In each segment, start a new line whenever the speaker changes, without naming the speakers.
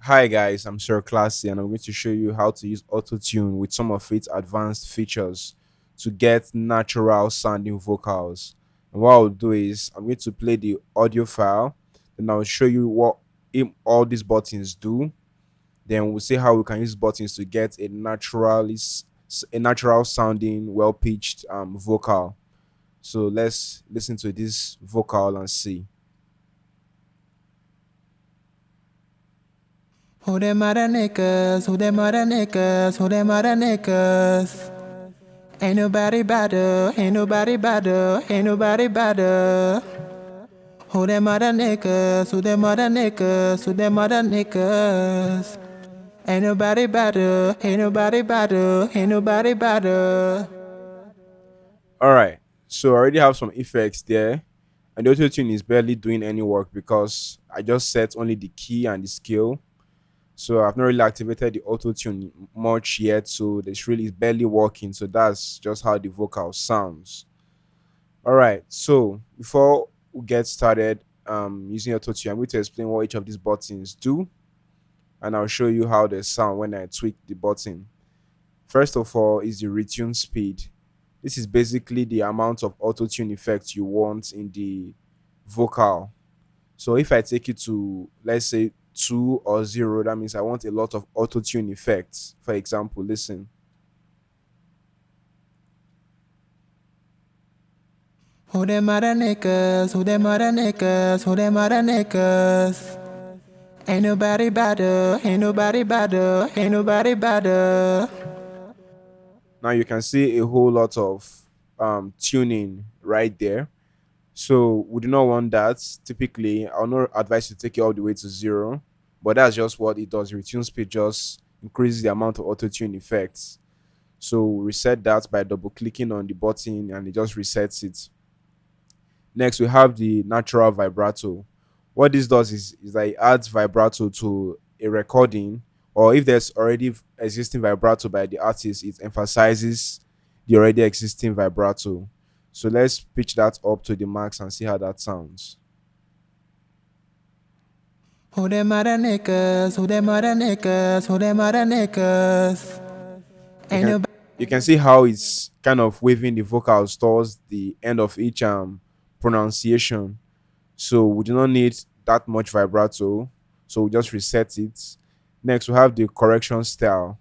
Hi guys, I'm Sir Classy and I'm going to show you how to use Autotune with some of its advanced features to get natural sounding vocals. And what I'll do is I'm going to play the audio file, then I'll show you what all these buttons do. Then we'll see how we can use buttons to get a natural sounding, well pitched vocal. So let's listen to this vocal and see.
Who them other niggas? Who them other niggas? Who them other niggas? Ain't nobody better, ain't nobody better, ain't nobody better. Who them other niggas? Who them other niggas? Who them other niggas? Ain't nobody better, ain't nobody better, ain't nobody better.
All right, so I already have some effects there, and the auto tune is barely doing any work because I just set only the key and the scale. So I've not really activated the auto tune much yet, so this really is barely working. So that's just how the vocal sounds. All right, so before we get started using auto tune, I'm going to explain what each of these buttons do, and I'll show you how they sound when I tweak the button. First of all, is the retune speed. This is basically the amount of auto tune effect you want in the vocal. So if I take it to, let's say, 2 or 0, that means I want a lot of auto tune effects. For example, listen.
Who them other niggas? Who them other niggas? Who them other niggas? Ain't nobody better, ain't nobody better, ain't nobody better.
Now you can see a whole lot of tuning right there. So we do not want that. Typically, I'll not advise you to take it all the way to 0, but that's just what it does. Retune speed just increases the amount of auto tune effects. So reset that by double clicking on the button and it just resets it. Next, we have the natural vibrato. What this does is that it adds vibrato to a recording, or if there's already existing vibrato by the artist, it emphasizes the already existing vibrato. So let's pitch that up to the max and see how that sounds.
Who them other niggas? Who them other niggas? Who them other niggas?
You
Ain't
can
nobody.
you can see how it's kind of waving the vocals towards the end of each pronunciation. So we do not need that much vibrato. So we just reset it. Next, we have the correction style,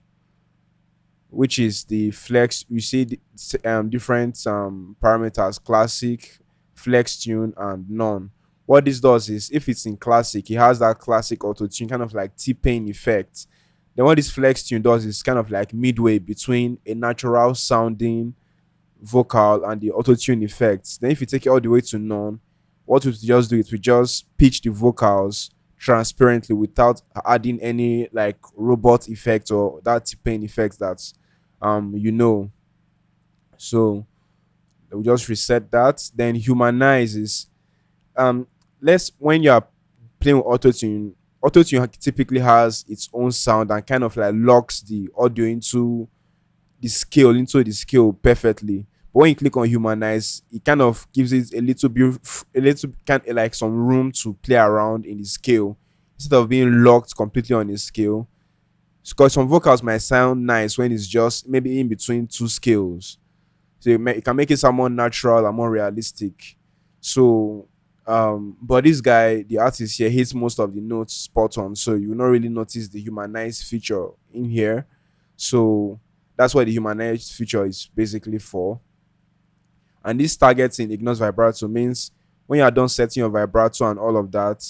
which is the flex. You see different parameters: classic, flex tune, and none. What this does is, if it's in classic, it has that classic auto tune, kind of like T-Pain effect. Then what this flex tune does is kind of like midway between a natural sounding vocal and the auto tune effects. Then if you take it all the way to none, what we just do is we just pitch the vocals transparently without adding any like robot effect or that T-Pain effect that you know. So we just reset that. Then humanize is um let's when you're playing with autotune typically has its own sound and kind of like locks the audio into the scale perfectly. But when you click on humanize, it kind of gives it a little kind of like some room to play around in the scale instead of being locked completely on the scale. Because some vocals might sound nice when it's just maybe in between two scales, so it can make it sound more natural and more realistic. So, but this guy, the artist here, hits most of the notes spot on, so you will not really notice the humanized feature in here. So that's what the humanized feature is basically for. And this targeting ignores vibrato means when you are done setting your vibrato and all of that,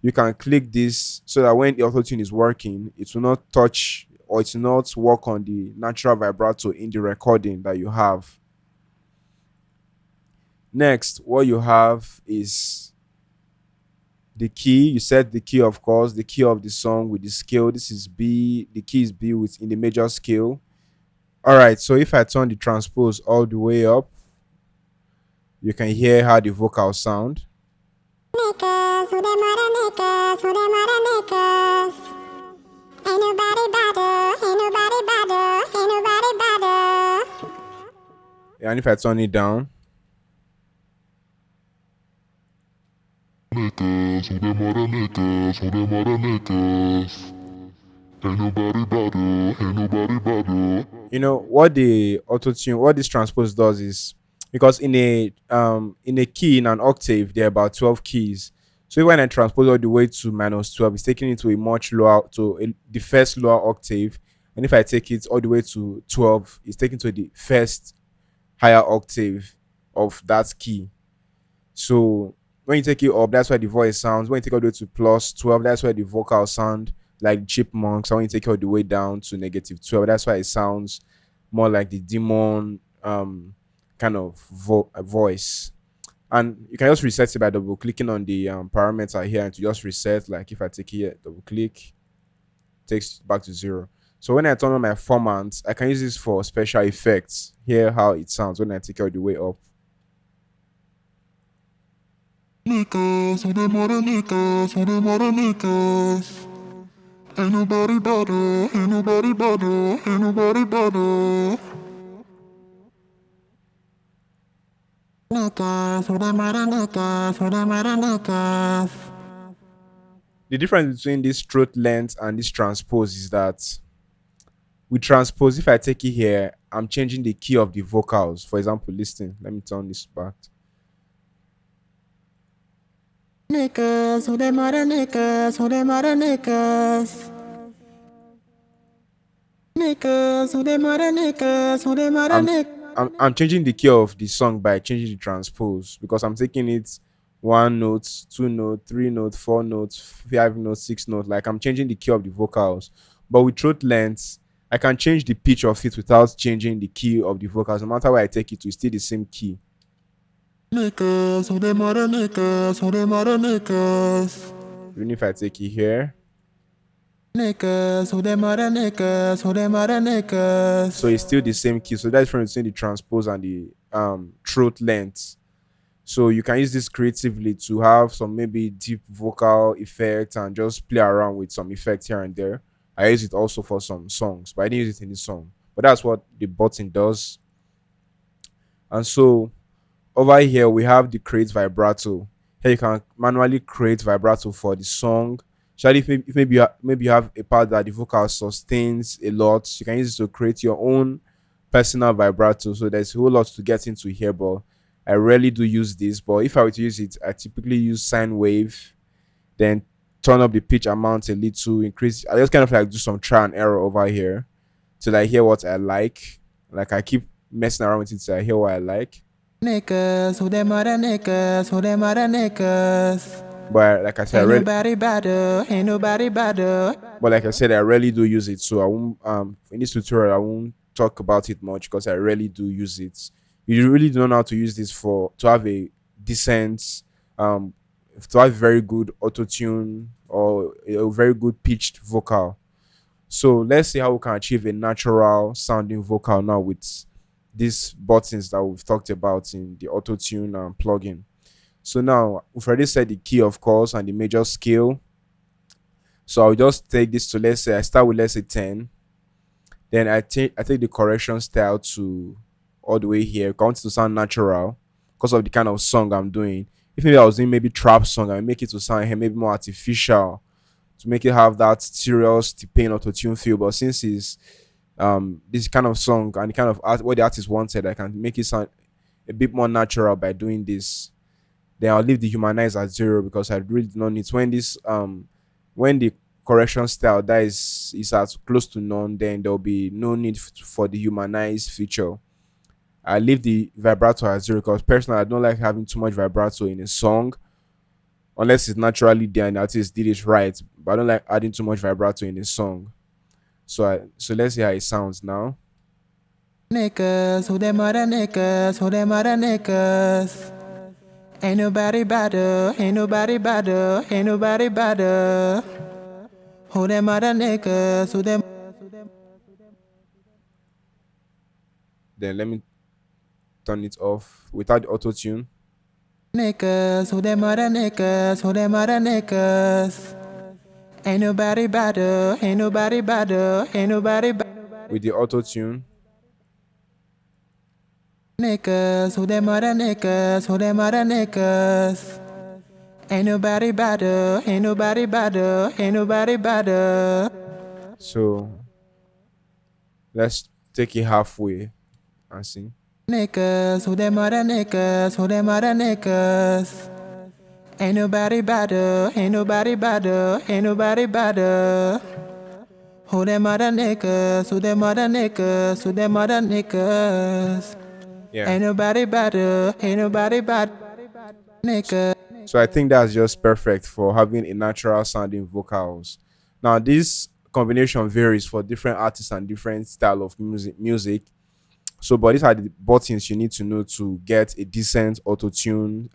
you can click this so that when the auto tune is working, it will not touch or it will not work on the natural vibrato in the recording that you have. Next, what you have is the key. You set the key, of course, the key of the song with the scale. This is B. The key is B with in the major scale. All right. So if I turn the transpose all the way up, you can hear how the vocals sound.
Niggas, who them other niggas, who them other niggas? Ain't nobody better, ain't nobody better, ain't nobody better.
And if I turn it down,
Ain't
niggas, who them other niggas, who them other niggas. Ain't nobody better, ain't nobody better.
What the autotune, what this transpose does is, because in a key in an octave there are about 12 keys. So when I transpose all the way to minus 12, it's taking it to a much lower, the first lower octave. And if I take it all the way to 12, it's taken to the first higher octave of that key. So when you take it up, that's why the voice sounds. When you take it all the way to plus 12, that's why the vocal sound like chipmunks. And when you take it all the way down to negative 12, that's why it sounds more like the demon kind of voice. And you can just reset it by double clicking on the parameter here, and to just reset. Like if I take here, double click, takes it back to 0. So when I turn on my formant, I can use this for special effects. Hear how it sounds when I take it all the way up.
Niggas, who them other niggas, who them other niggas. Ain't nobody better, ain't nobody better, ain't nobody better.
Niggas, who them other niggas, who them other niggas.
The difference between this throat length and this transpose is that with transpose, if I take it here, I'm changing the key of the vocals. For example, listen. Let me turn this back.
Niggas, who them other niggas, who them other niggas. Niggas, who them other niggas, who them other
I'm,
niggas.
I'm changing the key of the song by changing the transpose, because I'm taking it 1 note, 2 note, 3 note, 4 notes, 5 notes, 6 notes. Like I'm changing the key of the vocals. But with throat length, I can change the pitch of it without changing the key of the vocals. No matter where I take it to, it's still the same key.
Niggas, who them other niggas, who them other niggas.
Even if I take it here,
Niggas, who them other niggas, who them other niggas.
so it's still the same key. So that's the difference between the transpose and the throat length. So you can use this creatively to have some maybe deep vocal effect and just play around with some effect here and there. I use it also for some songs, but I didn't use it in this song. But that's what the button does. And so over here we have the create vibrato. Here you can manually create vibrato for the song. Especially if maybe you have a part that the vocal sustains a lot, you can use it to create your own personal vibrato. So there's a whole lot to get into here, but I rarely do use this. But if I were to use it, I typically use sine wave, then turn up the pitch amount a little, increase. I just kind of like do some trial and error over here till I hear what I like. Like I keep messing around with it till I hear what I like.
Niggas, who them other niggas, who them other niggas.
But like I said,
Ain't nobody better, ain't nobody better.
But like I said, I rarely do use it. So I won't in this tutorial I won't talk about it much because I rarely do use it. You really don't know how to use this to have a decent to have very good auto tune or a very good pitched vocal. So let's see how we can achieve a natural sounding vocal now with these buttons that we've talked about in the auto tune plugin. So now we've already set the key, of course, and the major scale. So I'll just take this to, let's say I start with, let's say 10. Then I take the correction style to all the way here. I want it to sound natural because of the kind of song I'm doing. If maybe I was doing maybe trap song, I make it to sound here maybe more artificial to make it have that serious T-Pain auto-tune feel. But since it's this kind of song and the kind of art what the artist wanted, I can make it sound a bit more natural by doing this. Then I'll leave the humanize at 0 because I really do not need when the correction style that is at close to none, then there'll be no need for the humanize feature. I leave the vibrato at 0 because personally I don't like having too much vibrato in a song unless it's naturally there and the artist did it right. But I don't like adding too much vibrato in a song. So let's see how it sounds now.
Niggas, who them other niggas, who them other niggas. Ain't nobody better, ain't nobody better, ain't nobody better. Who them other niggas, who them.
Then let me turn it off without the auto tune.
Niggas, who them other niggas, who them other niggas. Ain't nobody better, ain't nobody better, ain't nobody better.
With the auto tune.
Niggas, who them other niggas, who them other niggas. Ain't nobody better, ain't nobody better, ain't nobody better.
So let's take it halfway and see.
Niggas, who them other niggas, who them other niggas. Ain't nobody better, ain't nobody better, ain't nobody better. Who them other niggas, who them other niggas, who them other niggas.
Yeah.
Ain't nobody better, ain't nobody better, nigga.
So I think that's just perfect for having a natural sounding vocals. Now this combination varies for different artists and different style of music. So but these are the buttons you need to know to get a decent auto tune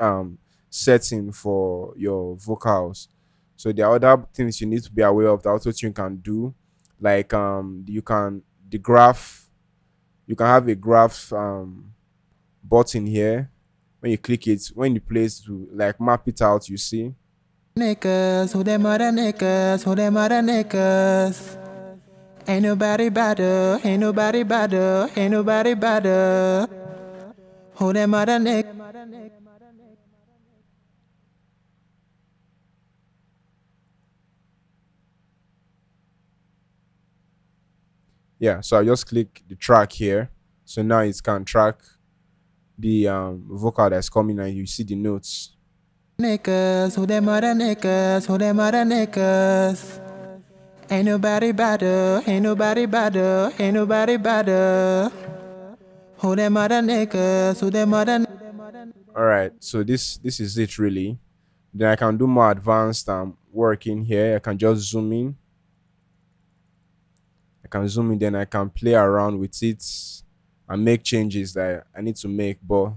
setting for your vocals. So there are other things you need to be aware of that auto tune can do, like you can the graph, you can have a graph button here. When you click it, when you place to like map it out, you see.
Niggas, who them other niggas, who them other niggas. Ain't nobody better, ain't nobody better, ain't nobody better. Who them other niggas.
Yeah, so I just click the track here. So now it can track the vocal that's coming and you see the notes.
Niggas, who them other niggas, who them other niggas. Ain't nobody better, ain't nobody better, ain't nobody better. Who them other niggas, who them other.
All right, so this is it really. Then I can do more advanced work in here. I can just zoom in. I can zoom in, then I can play around with it and make changes that I need to make. But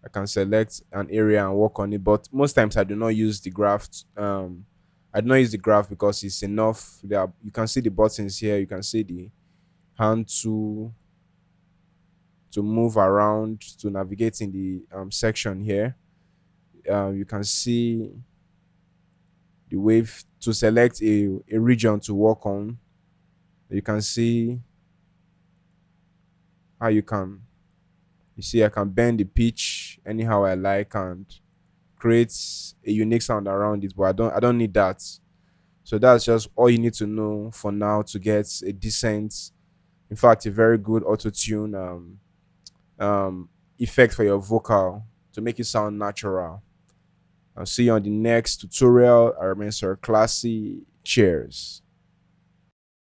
I can select an area and work on it. But most times I do not use the graph. I do not use the graph because it's enough. There you can see the buttons here. You can see the hand to move around to navigate in the section here. You can see the wave to select a region to work on. You can see how you see I can bend the pitch anyhow I like and create a unique sound around it, but I don't need that. So that's just all you need to know for now to get a decent, in fact a very good auto tune effect for your vocal to make it sound natural. I'll see you on the next tutorial. I remain Sir Classy. Cheers.